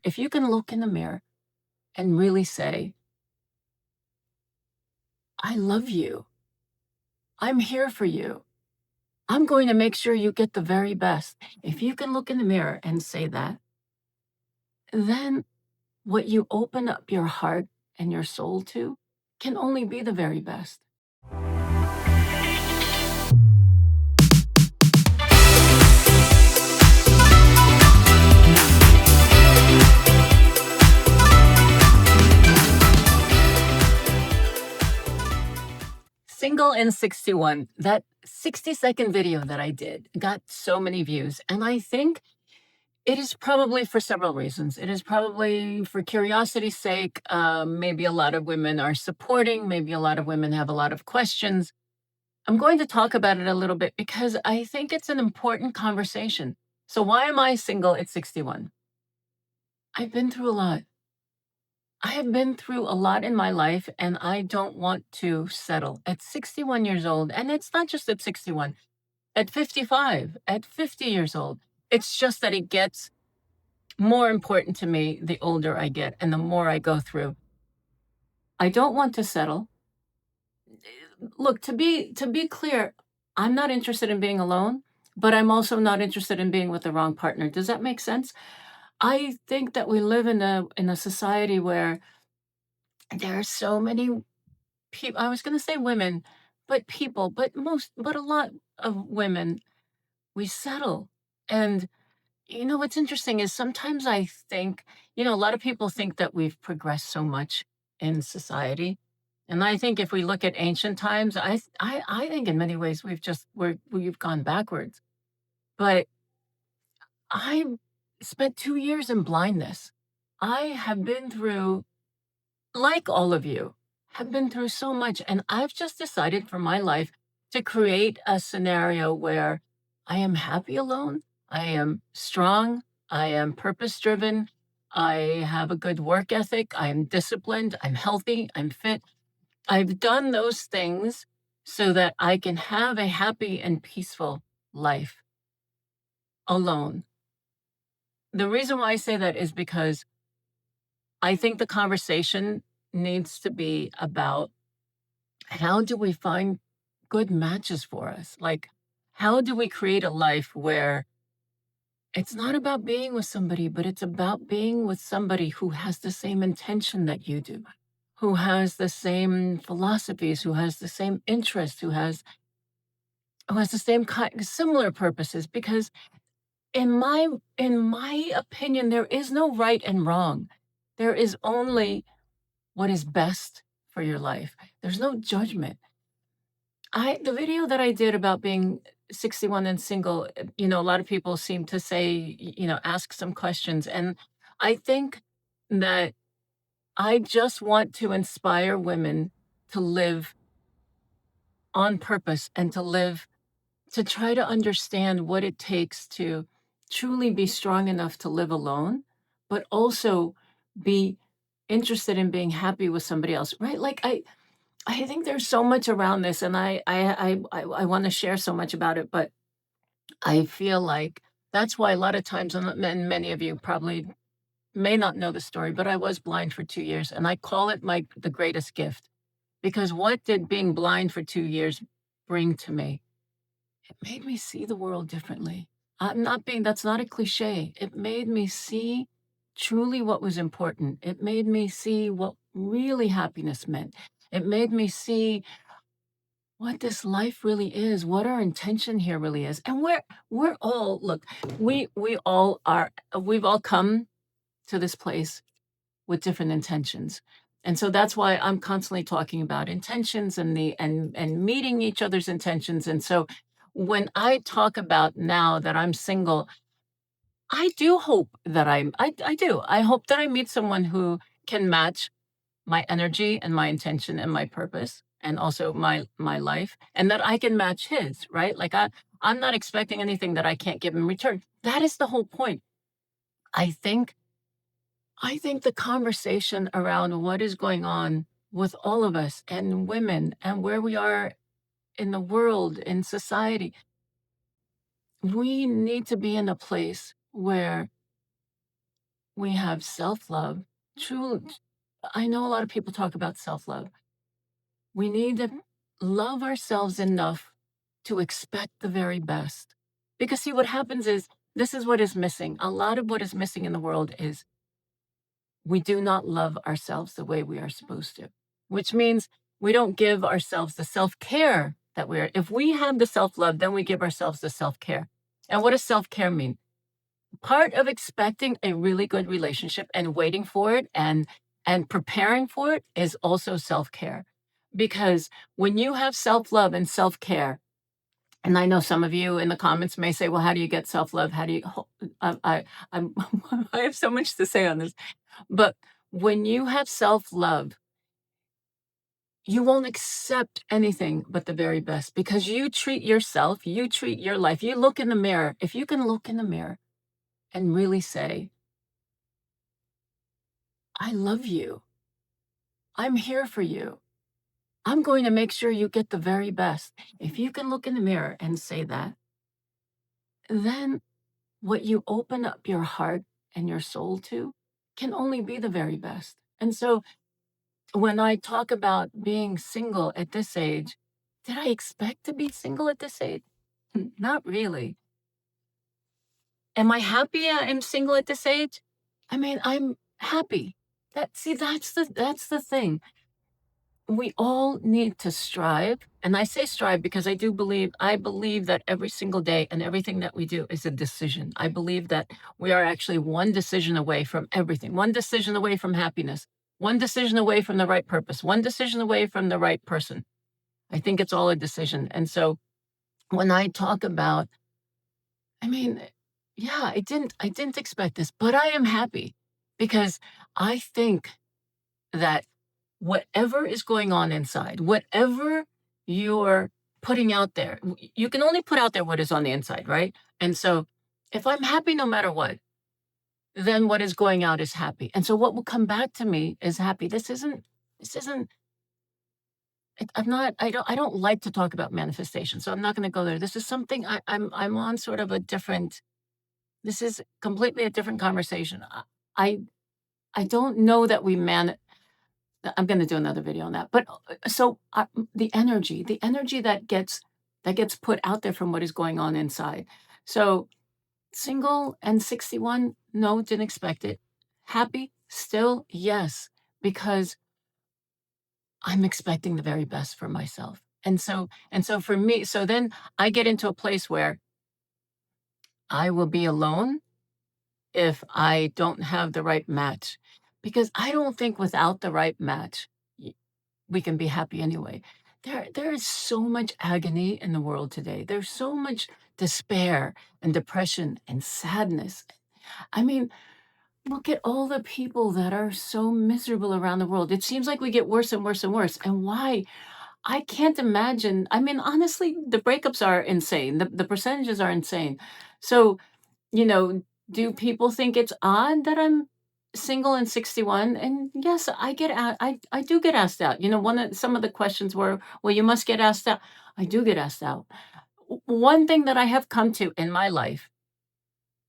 if you can look in the mirror and really say, I love you. I'm here for you. I'm going to make sure you get the very best. If you can look in the mirror and say that, then what you open up your heart and your soul to can only be the very best. Single in 61, that 60-second video that I did got so many views. And I think it is probably for several reasons. It is probably for curiosity's sake. Maybe a lot of women are supporting, maybe a lot of women have a lot of questions. I'm going to talk about it a little bit because I think it's an important conversation. So, why am I single at 61? I've been through a lot. I have been through a lot in my life, and I don't want to settle at 61 years old. And it's not just at 61, at 55, at 50 years old. It's just that it gets more important to me the older I get and the more I go through. I don't want to settle. Look, to be clear, I'm not interested in being alone, but I'm also not interested in being with the wrong partner. Does that make sense? I think that we live in a society where there are so many people. I was going to say women, but people, but a lot of women, we settle. And what's interesting is sometimes I think, a lot of people think that we've progressed so much in society. And I think if we look at ancient times, I think in many ways we've gone backwards. But I spent 2 years in blindness. I have been through, like all of you, have been through so much. And I've just decided for my life to create a scenario where I am happy alone. I am strong. I am purpose driven. I have a good work ethic. I'm disciplined. I'm healthy. I'm fit. I've done those things so that I can have a happy and peaceful life alone. The reason why I say that is because I think the conversation needs to be about how do we find good matches for us? Like, how do we create a life where it's not about being with somebody, but it's about being with somebody who has the same intention that you do, who has the same philosophies, who has the same interests, who has the same similar purposes? Because in my opinion, there is no right and wrong. There is only what is best for your life. There's no judgment. The video that I did about being 61 and single, a lot of people seem to say, ask some questions. And I think that I just want to inspire women to live on purpose and to try to understand what it takes to truly be strong enough to live alone, but also be interested in being happy with somebody else, right? Like I think there's so much around this, and I want to share so much about it, but I feel like that's why a lot of times, and many of you probably may not know the story, but I was blind for 2 years, and I call it the greatest gift, because what did being blind for 2 years bring to me? It made me see the world differently. That's not a cliche. It made me see truly what was important. It made me see what really happiness meant. It made me see what this life really is, what our intention here really is. And we're all, look, we all are, we've all come to this place with different intentions. And so that's why I'm constantly talking about intentions and meeting each other's intentions. And so when I talk about now that I'm single, I do hope that I do. I hope that I meet someone who can match my energy and my intention and my purpose and also my life, and that I can match his, right? Like I'm not expecting anything that I can't give in return. That is the whole point. I think I think the conversation around what is going on with all of us and women and where we are in the world, in society, we need to be in a place where we have self-love. True, I know a lot of people talk about self-love. We need to love ourselves enough to expect the very best. Because see, what happens is this is what is missing. A lot of what is missing in the world is we do not love ourselves the way we are supposed to, which means we don't give ourselves the self-care that we're if we have the self-love, then we give ourselves the self-care. And what does self-care mean? Part of expecting a really good relationship and waiting for it and preparing for it is also self-care. Because when you have self-love and self-care, and I know some of you in the comments may say, "Well, how do you get self-love? How do you?" I'm I have so much to say on this, but when you have self-love, you won't accept anything but the very best because you treat yourself, you treat your life. You look in the mirror. If you can look in the mirror and really say, "I love you. I'm here for you. I'm going to make sure you get the very best." If you can look in the mirror and say that, then what you open up your heart and your soul to can only be the very best. And so when I talk about being single at this age, did I expect to be single at this age? Not really. Am I happy I'm single at this age? I mean, I'm happy. That's the thing. We all need to strive, and I say strive because I believe that every single day and everything that we do is a decision. I believe that we are actually one decision away from everything, one decision away from happiness, one decision away from the right purpose, one decision away from the right person. I think it's all a decision. And so when I talk about, I mean, yeah, I didn't expect this, but I am happy because I think that whatever is going on inside, whatever you're putting out there, you can only put out there what is on the inside, right? And so if I'm happy no matter what, then what is going out is happy. And so what will come back to me is happy. This isn't, I don't like to talk about manifestation. So I'm not going to go there. This is something I'm on sort of a different, this is completely a different conversation. I, I don't know that I'm gonna do another video on that. But, the energy that gets put out there from what is going on inside. So, single and 61, no, didn't expect it. Happy, still, yes, because I'm expecting the very best for myself. And so for me, so then I get into a place where I will be alone if I don't have the right match, because I don't think without the right match, we can be happy anyway. There is so much agony in the world today. There's so much despair and depression and sadness. I mean, look at all the people that are so miserable around the world. It seems like we get worse and worse and worse. And why? I can't imagine. I mean, honestly, the breakups are insane. The percentages are insane. So you know, do people think it's odd that I'm single and 61? And yes, I do get asked out. Some of the questions were, well, you must get asked out. I do get asked out. One thing that I have come to in my life,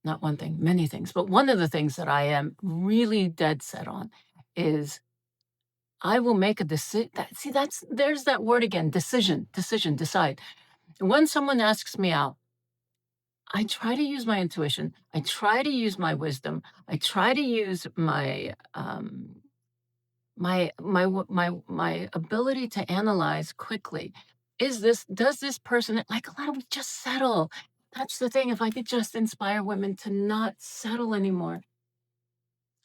not one thing, many things, but one of the things that I am really dead set on is I will make a decision. There's that word again, decision, decide. When someone asks me out, I try to use my intuition. I try to use my wisdom. I try to use my ability to analyze quickly. Does this person, like, a lot of, just settle. That's the thing. If I could just inspire women to not settle anymore.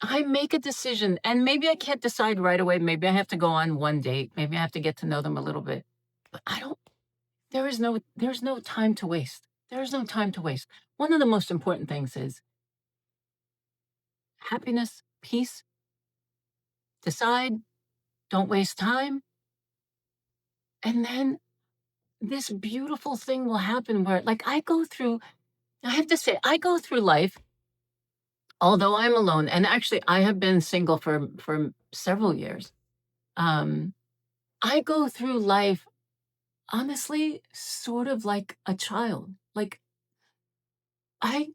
I make a decision, and maybe I can't decide right away. Maybe I have to go on one date. Maybe I have to get to know them a little bit. But I don't there's no time to waste. There's no time to waste. One of the most important things is happiness, peace, decide, don't waste time, and then this beautiful thing will happen where, like, I have to say, I go through life, although I'm alone, and actually I have been single for several years. Um, I go through life honestly sort of like a child. Like, I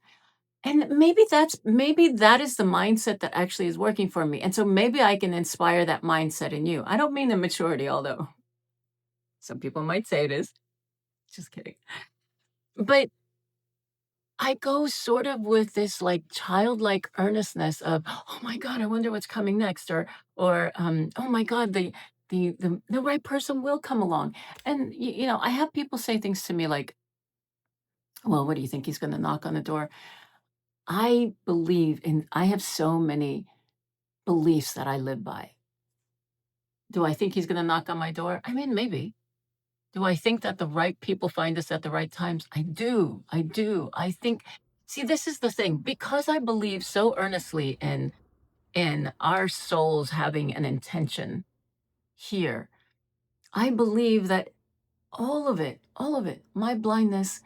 And maybe that is the mindset that actually is working for me. And so maybe I can inspire that mindset in you. I don't mean the maturity, although some people might say it is. Just kidding. But I go sort of with this like childlike earnestness of, oh my God, I wonder what's coming next, or oh my God, the right person will come along. And I have people say things to me like, well, what do you think he's going to knock on the door? I have so many beliefs that I live by. Do I think he's going to knock on my door? I mean, maybe. Do I think that the right people find us at the right times? I do. I do. I think, see, this is the thing. Because I believe so earnestly in our souls having an intention here, I believe that all of it, my blindness,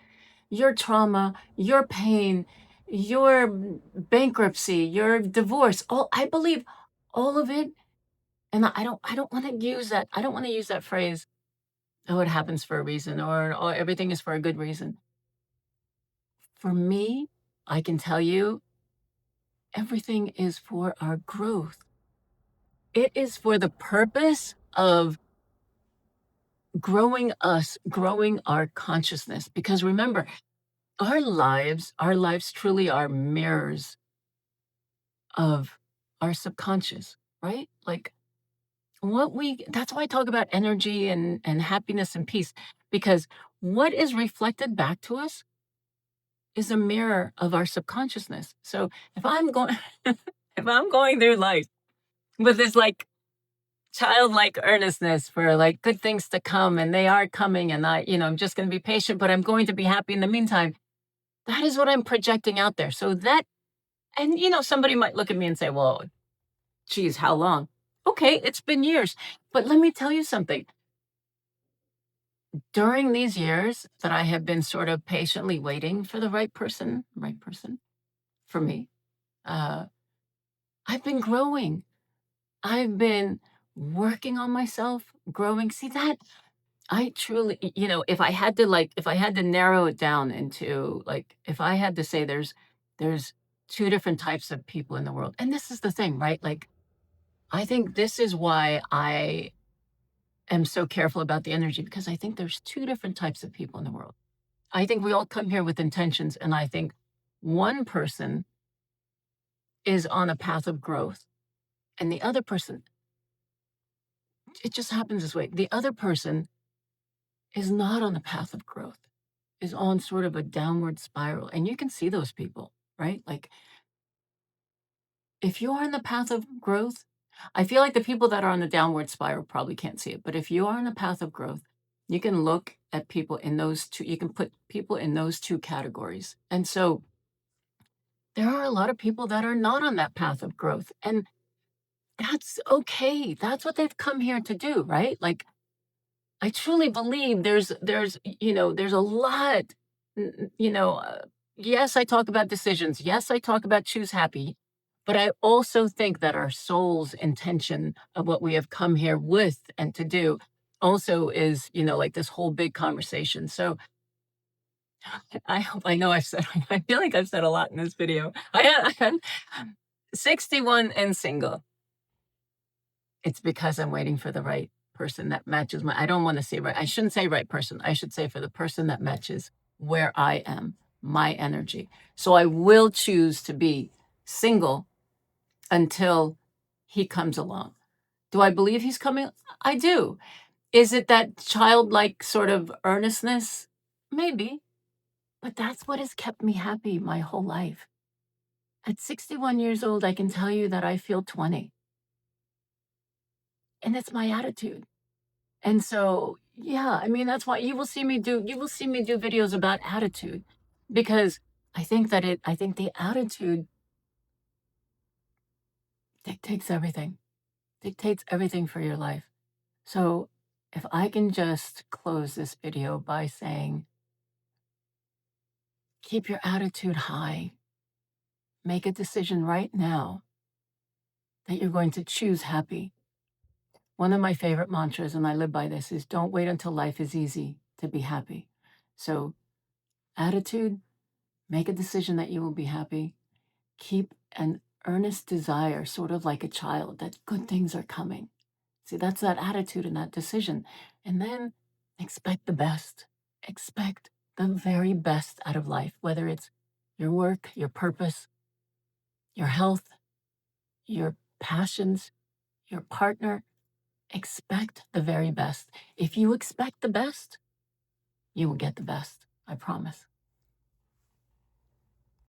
your trauma, your pain, your bankruptcy, your divorce, I believe all of it. And I don't want to use that. I don't want to use that phrase, oh, it happens for a reason, or oh, everything is for a good reason. For me, I can tell you everything is for our growth. It is for the purpose of growing us, growing our consciousness. Because remember, our lives truly are mirrors of our subconscious, right? Like that's why I talk about energy and happiness and peace, because what is reflected back to us is a mirror of our subconsciousness. So if I'm going if I'm going through life with this like childlike earnestness for like good things to come, and they are coming, and I'm just going to be patient, but I'm going to be happy in the meantime. That is what I'm projecting out there. So that, and somebody might look at me and say, well, geez, how long? Okay, it's been years. But let me tell you something. During these years that I have been sort of patiently waiting for the right person for me, uh, I've been growing. I've been working on myself, growing. See that? I truly, if I had to narrow it down into like, if I had to say there's two different types of people in the world. And this is the thing, right? Like, I think this is why I am so careful about the energy, because I think there's two different types of people in the world. I think we all come here with intentions, and I think one person is on a path of growth, and the other person, it just happens this way. The other person is not on the path of growth, is on sort of a downward spiral. And you can see those people, right? Like, if you're on the path of growth, I feel like the people that are on the downward spiral probably can't see it. But if you are on a path of growth, you can look at people in those two, you can put people in those two categories. And so there are a lot of people that are not on that path of growth. And that's okay. That's what they've come here to do, right? Like, I truly believe there's a lot, n- n- you know, uh, yes, I talk about decisions. Yes, I talk about choose happy, but I also think that our soul's intention of what we have come here with and to do also is, like this whole big conversation. So I know I've said, I feel like I've said a lot in this video. I'm 61 and single. It's because I'm waiting for the right person that matches I don't wanna say right, I shouldn't say right person, I should say for the person that matches where I am, my energy. So I will choose to be single until he comes along. Do I believe he's coming? I do. Is it that childlike sort of earnestness? Maybe, but that's what has kept me happy my whole life. At 61 years old, I can tell you that I feel 20, and it's my attitude. And so, yeah, I mean, that's why you will see me do videos about attitude, because I think the attitude dictates everything. Dictates everything for your life. So, if I can just close this video by saying, keep your attitude high. Make a decision right now that you're going to choose happy. One of my favorite mantras, and I live by this, is don't wait until life is easy to be happy. So, attitude, Make a decision that you will be happy. Keep an earnest desire, sort of like a child, that good things are coming. See, that's that attitude and that decision. And then expect the best. Expect the very best out of life, whether it's your work, your purpose, your health, your passions, your partner. Expect the very best. If you expect the best, you will get the best. I promise.